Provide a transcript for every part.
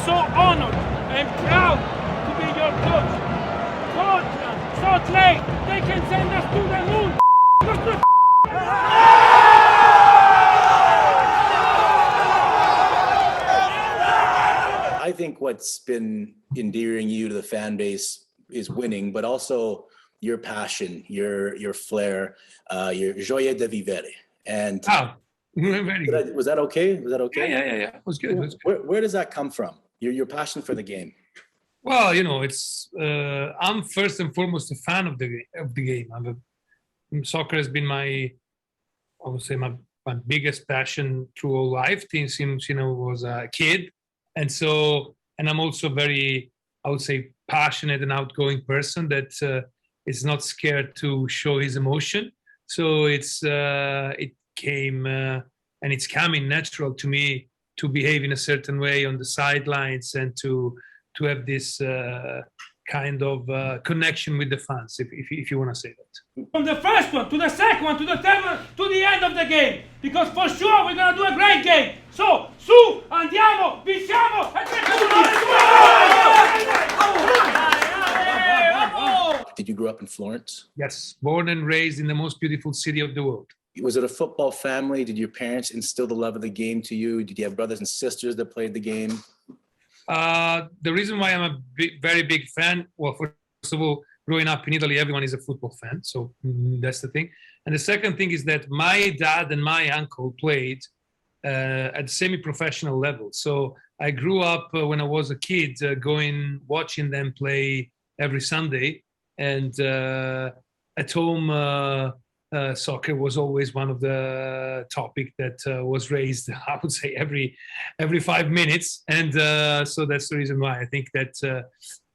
so honored and proud to be your coach. Portland, Salt Lake, they can send us to the moon. I think what's been endearing you to the fan base is winning, but also your passion, your flair, your gioia de vivere. And very good. Was that okay? Was that okay? Yeah. It was good. It was good. Where does that come from? Your passion for the game? Well, it's I'm first and foremost a fan of the game. Soccer has been my biggest passion through all life since was a kid, and I'm also very, I would say, passionate and outgoing person that is not scared to show his emotion. So it came and it's coming natural to me to behave in a certain way on the sidelines and to have this kind of connection with the fans, if you want to say that. From the first one to the second one to the third one to the end of the game, because for sure we're gonna do a great game. So su, andiamo, vinciamo e Did you grow up in Florence? Yes, born and raised in the most beautiful city of the world. Was it a football family? Did your parents instill the love of the game to you? Did you have brothers and sisters that played the game? The reason why I'm a very big fan, well, first of all, growing up in Italy, everyone is a football fan. So that's the thing. And the second thing is that my dad and my uncle played at the semi-professional level. So I grew up when I was a kid watching them play every Sunday. And at home, soccer was always one of the topic that was raised, I would say, every 5 minutes. And so that's the reason why I think that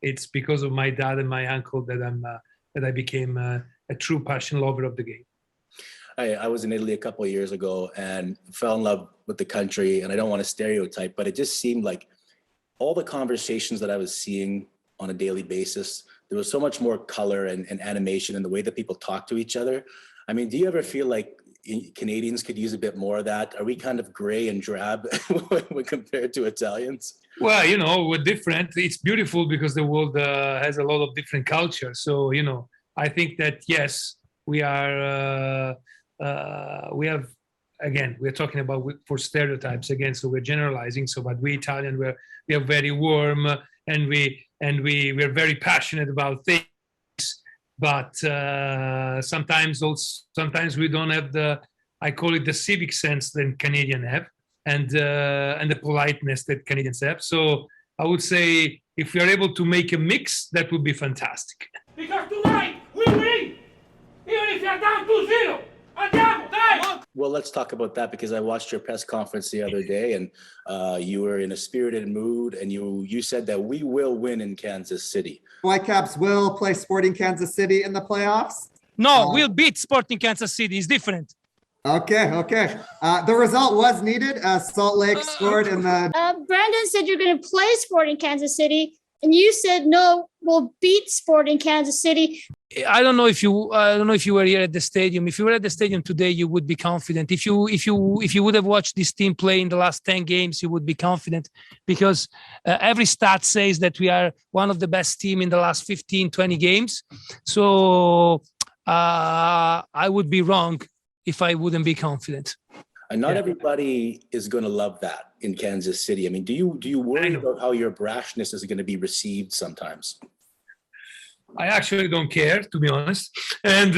it's because of my dad and my uncle that I became a true passion lover of the game. I was in Italy a couple of years ago and fell in love with the country. And I don't want to stereotype, but it just seemed like all the conversations that I was seeing on a daily basis, there was so much more color and animation in the way that people talk to each other. I mean, do you ever feel like Canadians could use a bit more of that? Are we kind of gray and drab when compared to Italians? Well, we're different. It's beautiful because the world has a lot of different cultures. So, I think that, yes, we have, again, we're talking about for stereotypes again, so we're generalizing. So, but we Italian, we are very warm and we're very passionate about things. But sometimes we don't have I call it the civic sense that Canadians have, and the politeness that Canadians have. So I would say if we are able to make a mix, that would be fantastic. Because tonight we win, even if you're down 2-0. Andiamo, dai! Well, let's talk about that because I watched your press conference the other day, and you were in a spirited mood, and you said that we will win in Kansas City. Whitecaps will play Sporting Kansas City in the playoffs? No, we'll beat Sporting Kansas City. It's different. Okay. The result was needed as Salt Lake scored in the... Brandon said you're going to play Sporting Kansas City, and you said, no, we'll beat Sporting Kansas City. I don't know if you were here at the stadium. If you were at the stadium today, you would be confident. If you would have watched this team play in the last 10 games, you would be confident because every stat says that we are one of the best team in the last 15, 20 games. So I would be wrong if I wouldn't be confident. And not everybody is going to love that in Kansas City. I mean, do you worry about how your brashness is going to be received sometimes? I actually don't care, to be honest, and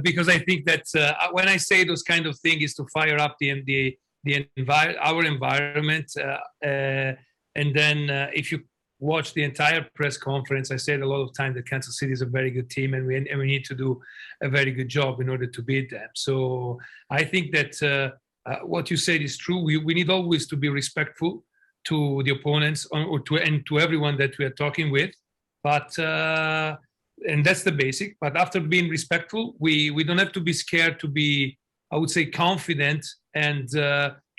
because I think that when I say those kind of things is to fire up our environment, and then if you watch the entire press conference, I said a lot of times that Kansas City is a very good team, and we need to do a very good job in order to beat them. So I think that what you said is true. We need always to be respectful to the opponents or to everyone that we are talking with. But and that's the basic. But after being respectful, we don't have to be scared to be, I would say, confident and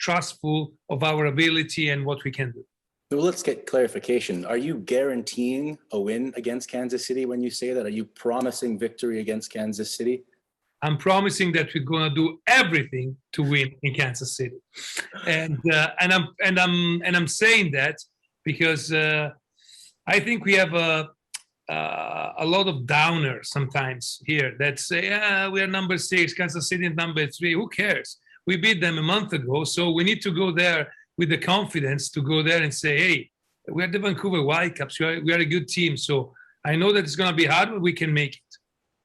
trustful of our ability and what we can do. Well, let's get clarification. Are you guaranteeing a win against Kansas City when you say that? Are you promising victory against Kansas City? I'm promising that we're gonna do everything to win in Kansas City, and I'm saying that because I think we have a lot of downers sometimes here that say, we are number 6, Kansas City is number 3. Who cares? We beat them a month ago, so we need to go there with the confidence to go there and say, hey, we are the Vancouver Whitecaps. We are a good team. So I know that it's going to be hard, but we can make it.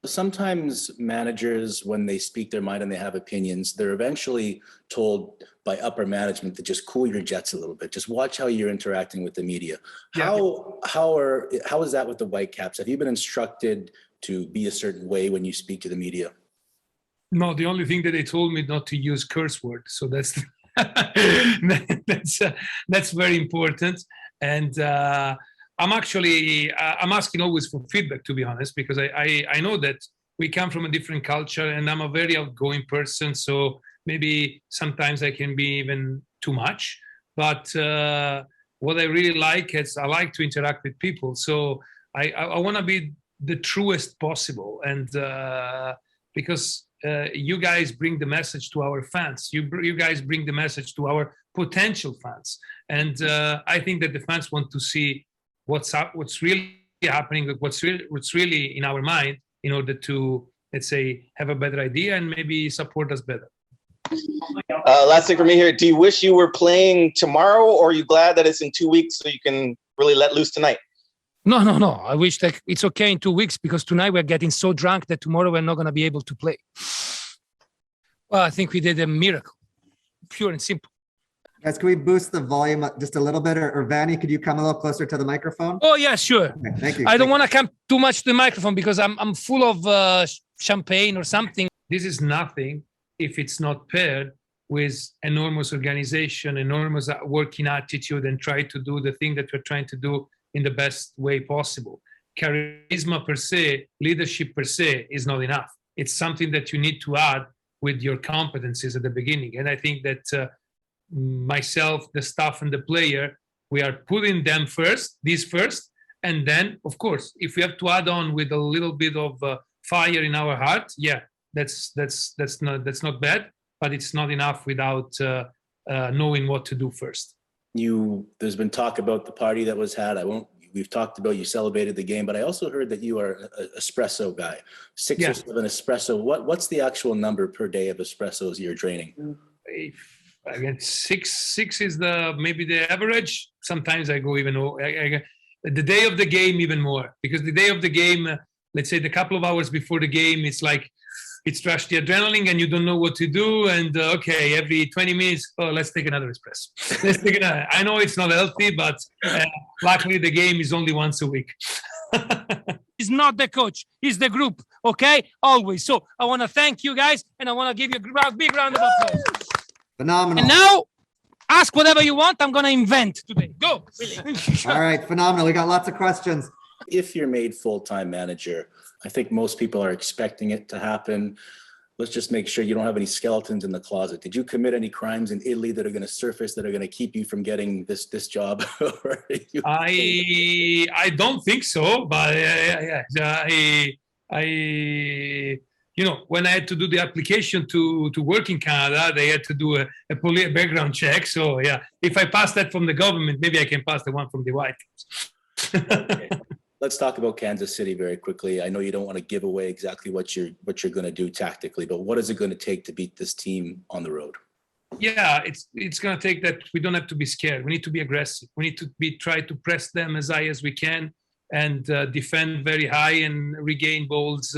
Sometimes managers, when they speak their mind and they have opinions, they're eventually told by upper management to just cool your jets a little bit. Just watch how you're interacting with the media. How is that with the Whitecaps? Have you been instructed to be a certain way when you speak to the media? No, the only thing that they told me not to use curse words. So that's that's very important. And I'm asking always for feedback, to be honest, because I know that we come from a different culture, and I'm a very outgoing person. So maybe sometimes I can be even too much. But what I really like is I like to interact with people. So I want to be the truest possible. And because you guys bring the message to our fans. You guys bring the message to our potential fans. And I think that the fans want to see what's really happening, what's really in our mind, in order to, let's say, have a better idea and maybe support us better. Last thing for me here. Do you wish you were playing tomorrow, or are you glad that it's in 2 weeks so you can really let loose tonight? No. I wish that it's okay in 2 weeks, because tonight we're getting so drunk that tomorrow we're not going to be able to play. Well, I think we did a miracle, pure and simple. Guys, can we boost the volume up just a little bit? Or Vanni, could you come a little closer to the microphone? Oh, yeah, sure. Okay, thank you. I don't want to come too much to the microphone because I'm full of champagne or something. This is nothing if it's not paired with enormous organization, enormous working attitude, and try to do the thing that we're trying to do in the best way possible. Charisma per se, leadership per se is not enough. It's something that you need to add with your competencies at the beginning. And I think that myself, the staff, and the player, we are putting them first, and then, of course, if we have to add on with a little bit of fire in our heart, yeah, that's not bad, but it's not enough without knowing what to do first. There's been talk about the party that was had. We've talked about you celebrated the game, but I also heard that you are an espresso guy. 6 or 7 espresso. What's the actual number per day of espressos you're draining? Again, six is maybe the average. Sometimes I go even the day of the game even more, because the day of the game, let's say the couple of hours before the game, it's like it's rush the adrenaline and you don't know what to do. And okay, every 20 minutes, let's take another espresso. Let's take another. I know it's not healthy, but luckily the game is only once a week. He's not the coach, he's the group, okay? Always. So I want to thank you guys, and I want to give you a big round of applause. Phenomenal. And now, ask whatever you want. I'm going to invent today. Go. All right, phenomenal. We got lots of questions. If you're made full-time manager, I think most people are expecting it to happen. Let's just make sure you don't have any skeletons in the closet. Did you commit any crimes in Italy that are going to surface, that are going to keep you from getting this job? I don't think so, but when I had to do the application to work in Canada, they had to do a police background check. So yeah, if I pass that from the government, maybe I can pass the one from the Whitecaps. Okay. Let's talk about Kansas City very quickly. I know you don't want to give away exactly what you're going to do tactically, but what is it going to take to beat this team on the road? Yeah, it's going to take that. We don't have to be scared. We need to be aggressive. We need to try to press them as high as we can, and defend very high and regain balls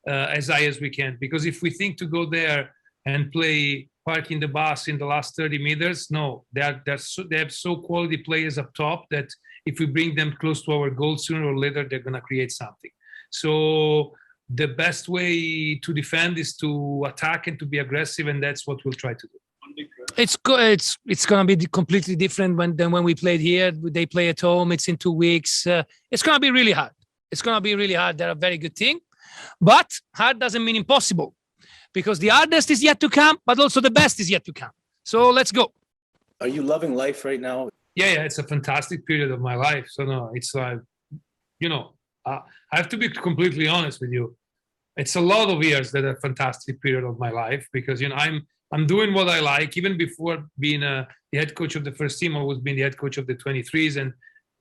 as high as we can. Because if we think to go there and play parking the bus in the last 30 meters, no, they have so quality players up top that if we bring them close to our goal, sooner or later, they're going to create something. So the best way to defend is to attack and to be aggressive, and that's what we'll try to do. It's going to be completely different than when we played here. They play at home. It's in 2 weeks. It's going to be really hard. They're a very good team. But hard doesn't mean impossible, because the hardest is yet to come, but also the best is yet to come. So let's go. Are you loving life right now? Yeah, it's a fantastic period of my life. So no, it's like, I have to be completely honest with you. It's a lot of years that are a fantastic period of my life, because, I'm I'm doing what I like. Even before being the head coach of the first team, I was being the head coach of the 23s, and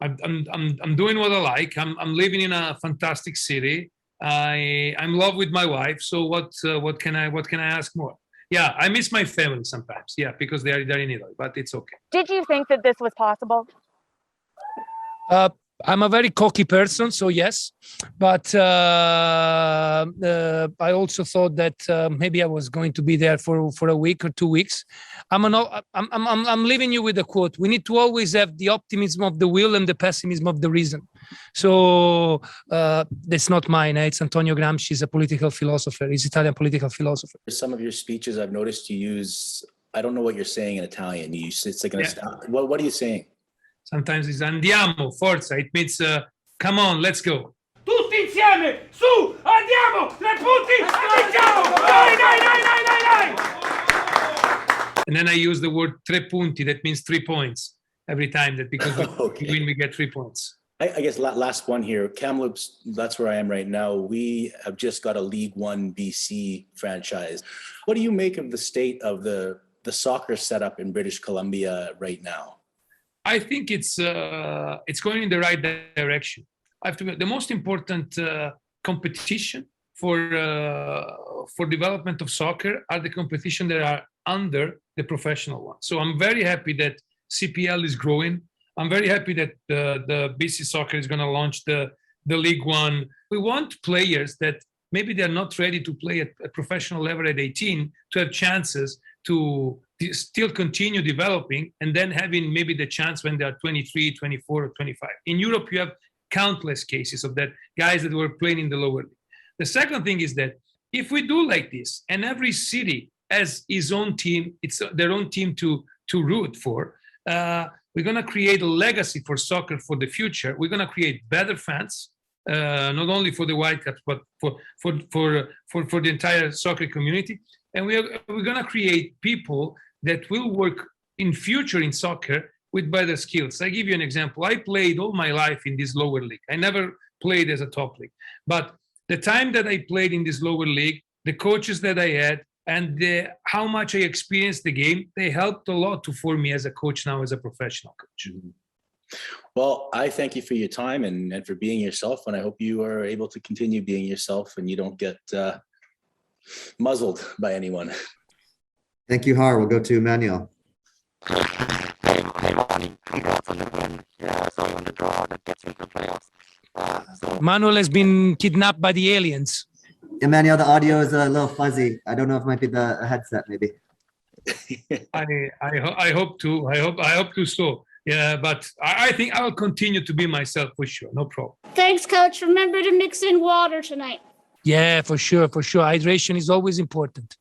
I'm doing what I like. I'm living in a fantastic city. I'm in love with my wife. So what can I ask more? Yeah, I miss my family sometimes. Yeah, because they're in Italy, but it's okay. Did you think that this was possible? I'm a very cocky person, so yes, but I also thought that maybe I was going to be there for a week or 2 weeks. I'm leaving you with a quote. We need to always have the optimism of the will and the pessimism of the reason. So that's not mine. It's Antonio Gramsci. He's a political philosopher. He's Italian political philosopher. Some of your speeches, I've noticed you use, I don't know what you're saying in Italian. It's like what are you saying? Sometimes it's andiamo, forza. It means come on, let's go. Tutti insieme, su, andiamo, 3 punti, vinciamo, dai, dai, dai, dai, dai, dai. And then I use the word tre punti, that means 3 points every time, that because we win, we get 3 points. I guess last one here, Kamloops, that's where I am right now. We have just got a League One BC franchise. What do you make of the state of the soccer setup in British Columbia right now? I think it's going in the right direction. The most important competition for development of soccer are the competition that are under the professional one. So I'm very happy that CPL is growing. I'm very happy that the BC Soccer is going to launch the League One. We want players that maybe they're not ready to play at a professional level at 18 to have chances to still continue developing and then having maybe the chance when they're 23, 24, or 25. In Europe, you have countless cases of that, guys that were playing in the lower league. The second thing is that if we do like this and every city has its own team, it's their own team to root for, we're going to create a legacy for soccer for the future. We're going to create better fans, not only for the Whitecaps, but for the entire soccer community. And we're going to create people that will work in future in soccer with better skills. I give you an example. I played all my life in this lower league. I never played as a top league. But the time that I played in this lower league, the coaches that I had, and how much I experienced the game, they helped a lot to form me as a coach now, as a professional coach. Well, I thank you for your time and for being yourself. And I hope you are able to continue being yourself and you don't get muzzled by anyone. Thank you, Har. We'll go to Manuel. Hey, Vanni, congrats on the win. Yeah, sorry on the draw that gets into the playoffs. Manuel has been kidnapped by the aliens. Emmanuel, the audio is a little fuzzy. I don't know if it might be the headset, maybe. I hope to. I hope to so. Yeah, but I think I'll continue to be myself for sure. No problem. Thanks, Coach. Remember to mix in water tonight. Yeah, for sure, for sure. Hydration is always important.